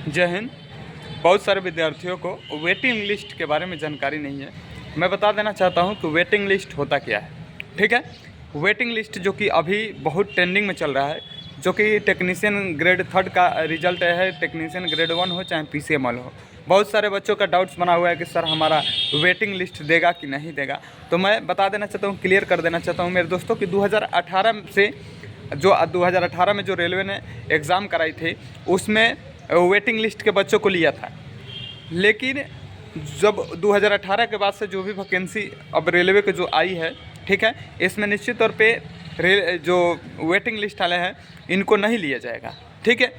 जय हिंद। बहुत सारे विद्यार्थियों को वेटिंग लिस्ट के बारे में जानकारी नहीं है। मैं बता देना चाहता हूं कि वेटिंग लिस्ट होता क्या है। ठीक है, वेटिंग लिस्ट जो कि अभी बहुत ट्रेंडिंग में चल रहा है, जो कि टेक्नीशियन ग्रेड 3 का रिजल्ट है, टेक्नीशियन ग्रेड 1 हो चाहे PCML हो। बहुत सारे बच्चों का डाउट्स बना हुआ है कि सर हमारा वेटिंग लिस्ट देगा कि नहीं देगा। तो मैं बता देना चाहता हूँ, क्लियर कर देना चाहता हूँ मेरे दोस्तों कि 2018 से जो 2018 में जो रेलवे ने एग्ज़ाम कराई थी उसमें वेटिंग लिस्ट के बच्चों को लिया था। लेकिन जब 2018 के बाद से जो भी वैकेंसी अब रेलवे के जो आई है, ठीक है, इसमें निश्चित तौर पे जो वेटिंग लिस्ट वाले हैं इनको नहीं लिया जाएगा। ठीक है,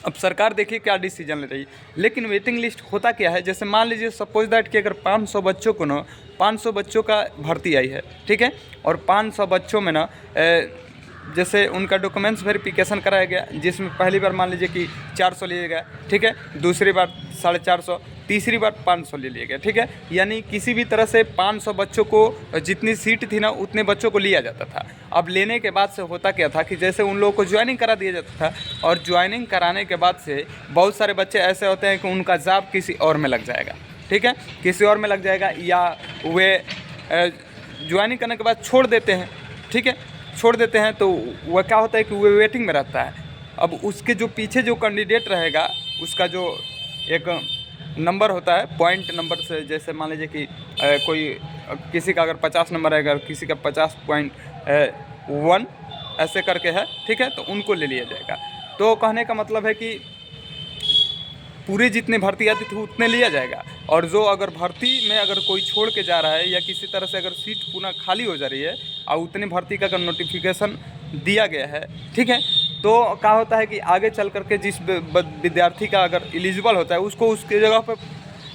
अब सरकार देखिए क्या डिसीजन ले रही है। लेकिन वेटिंग लिस्ट होता क्या है, जैसे मान लीजिए सपोज दैट कि अगर 500 बच्चों को ना 500 बच्चों का भर्ती आई है, ठीक है, और 500 बच्चों में ना जैसे उनका डॉक्यूमेंट्स वेरिफिकेशन कराया गया, जिसमें पहली बार मान लीजिए कि 400 लिया गया, ठीक है, दूसरी बार 450, तीसरी बार 500 ले लिया गया। ठीक है, यानी किसी भी तरह से 500 बच्चों को जितनी सीट थी ना उतने बच्चों को लिया जाता था। अब लेने के बाद से होता क्या था कि जैसे उन लोगों को ज्वाइनिंग करा दिया जाता था, और ज्वाइनिंग कराने के बाद से बहुत सारे बच्चे ऐसे होते हैं कि उनका जॉब किसी और में लग जाएगा। ठीक है, किसी और में लग जाएगा, या वे ज्वाइनिंग करने के बाद छोड़ देते हैं। ठीक है, छोड़ देते हैं तो वह क्या होता है कि वो वेटिंग में रहता है। अब उसके जो पीछे जो कैंडिडेट रहेगा उसका जो एक नंबर होता है, पॉइंट नंबर से, जैसे मान लीजिए कि कोई किसी का अगर 50 नंबर है, अगर किसी का 50.1 ऐसे करके है, ठीक है, तो उनको ले लिया जाएगा। तो कहने का मतलब है कि पूरी जितनी भर्ती आती थी उतने लिया जाएगा, और जो अगर भर्ती में अगर कोई छोड़ के जा रहा है या किसी तरह से अगर सीट पुनः खाली हो जा रही है और उतनी भर्ती का अगर नोटिफिकेशन दिया गया है, ठीक है, तो क्या होता है कि आगे चल करके जिस विद्यार्थी का अगर एलिजिबल होता है उसको उसकी जगह पर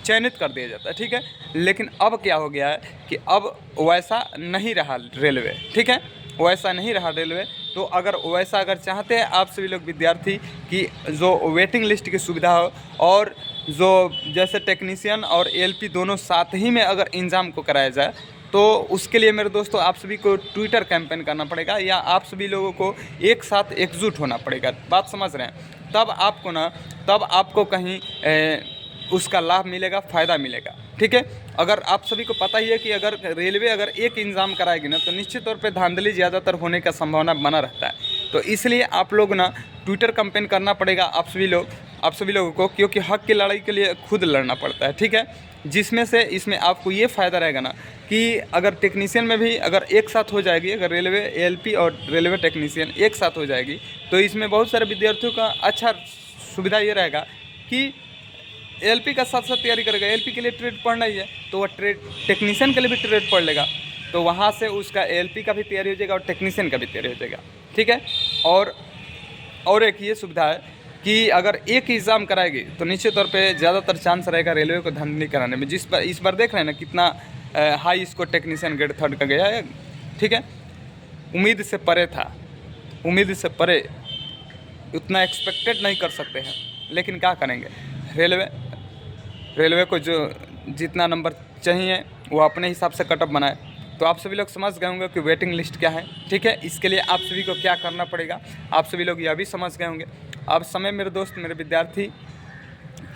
चयनित कर दिया जाता है। ठीक है, लेकिन अब क्या हो गया है कि अब वैसा नहीं रहा रेलवे। ठीक है, वैसा नहीं रहा रेलवे। तो अगर वैसा अगर चाहते हैं आप सभी लोग विद्यार्थी कि जो वेटिंग लिस्ट की सुविधा हो, और जो जैसे टेक्नीशियन और ALP दोनों साथ ही में अगर एग्ज़ाम को कराया जाए, तो उसके लिए मेरे दोस्तों आप सभी को ट्विटर कैंपेन करना पड़ेगा, या आप सभी लोगों को एक साथ एकजुट होना पड़ेगा। बात समझ रहे हैं? तब आपको कहीं उसका लाभ मिलेगा, फ़ायदा मिलेगा। ठीक है, अगर आप सभी को पता ही है कि अगर रेलवे अगर एक एग्ज़ाम कराएगी ना तो निश्चित तौर पे धांधली ज़्यादातर होने का संभावना बना रहता है। तो इसलिए आप लोग ना ट्विटर कैंपेन करना पड़ेगा आप सभी लोगों को, क्योंकि हक की लड़ाई के लिए खुद लड़ना पड़ता है। ठीक है, जिसमें से इसमें आपको ये फ़ायदा रहेगा ना कि अगर टेक्नीशियन में भी अगर एक साथ हो जाएगी, अगर रेलवे ALP और रेलवे टेक्नीशियन एक साथ हो जाएगी, तो इसमें बहुत सारे विद्यार्थियों का अच्छा सुविधा ये रहेगा कि ALP का साथ साथ तैयारी करेगा। ALP के लिए ट्रेड पढ़ना ही है, तो वह ट्रेड टेक्नीशियन के लिए भी ट्रेड पढ़ लेगा, तो वहाँ से उसका ALP का भी तैयारी हो जाएगा और टेक्नीशियन का भी तैयारी हो जाएगा। ठीक है, और एक ये सुविधा है कि अगर एक एग्ज़ाम कराएगी तो निश्चित तौर पे ज़्यादातर चांस रहेगा रेलवे को धांधली कराने में। इस बार देख रहे हैं ना कितना हाई स्कोर टेक्नीशियन ग्रेड 3 का गया है। ठीक है, उम्मीद से परे था, उम्मीद से परे, उतना एक्सपेक्टेड नहीं कर सकते हैं, लेकिन क्या करेंगे, रेलवे को जो जितना नंबर चाहिए वो अपने हिसाब से कटअप बनाए। तो आप सभी लोग समझ गए होंगे कि वेटिंग लिस्ट क्या है। ठीक है, इसके लिए आप सभी को क्या करना पड़ेगा, आप सभी लोग यह भी समझ गए होंगे। अब समय मेरे दोस्त, मेरे विद्यार्थी,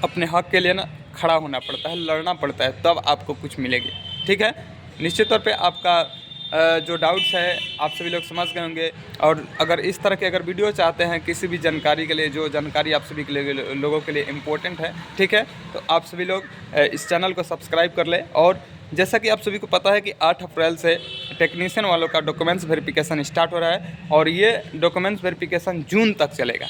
अपने हक के लिए ना खड़ा होना पड़ता है, लड़ना पड़ता है, तब आपको कुछ मिलेगी। ठीक है, निश्चित तौर पे आपका जो डाउट्स है आप सभी लोग समझ गए होंगे। और अगर इस तरह के अगर वीडियो चाहते हैं किसी भी जानकारी के लिए, जो जानकारी आप सभी के लिए लोगों के लिए इम्पोर्टेंट है, ठीक है, तो आप सभी लोग इस चैनल को सब्सक्राइब कर लें। और जैसा कि आप सभी को पता है कि 8 अप्रैल से टेक्नीशियन वालों का डॉक्यूमेंट्स वेरिफिकेशन स्टार्ट हो रहा है, और ये डॉक्यूमेंट्स वेरिफिकेशन जून तक चलेगा।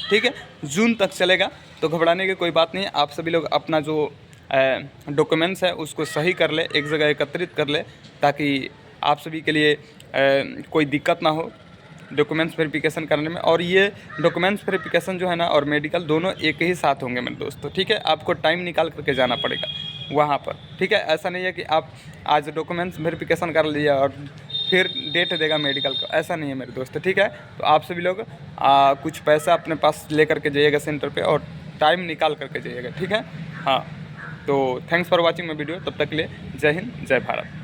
ठीक है, जून तक चलेगा, तो घबराने की कोई बात नहीं है। आप सभी लोग अपना जो डॉक्यूमेंट्स है उसको सही कर ले, एक जगह एकत्रित कर ले, ताकि आप सभी के लिए कोई दिक्कत ना हो डॉक्यूमेंट्स वेरिफिकेशन करने में। और ये डॉक्यूमेंट्स वेरिफिकेशन जो है ना और मेडिकल दोनों एक ही साथ होंगे मेरे दोस्तों। ठीक है, आपको टाइम निकाल करके जाना पड़ेगा वहाँ पर। ठीक है, ऐसा नहीं है कि आप आज डॉक्यूमेंट्स वेरिफिकेशन कर लिया और फिर डेट देगा मेडिकल का, ऐसा नहीं है मेरे दोस्त। ठीक है, तो आप सभी लोग कुछ पैसा अपने पास ले करके जाइएगा सेंटर पे, और टाइम निकाल करके जाइएगा। ठीक है, हाँ, तो thanks for watching my video. तब तक के लिए जय हिंद, जय भारत।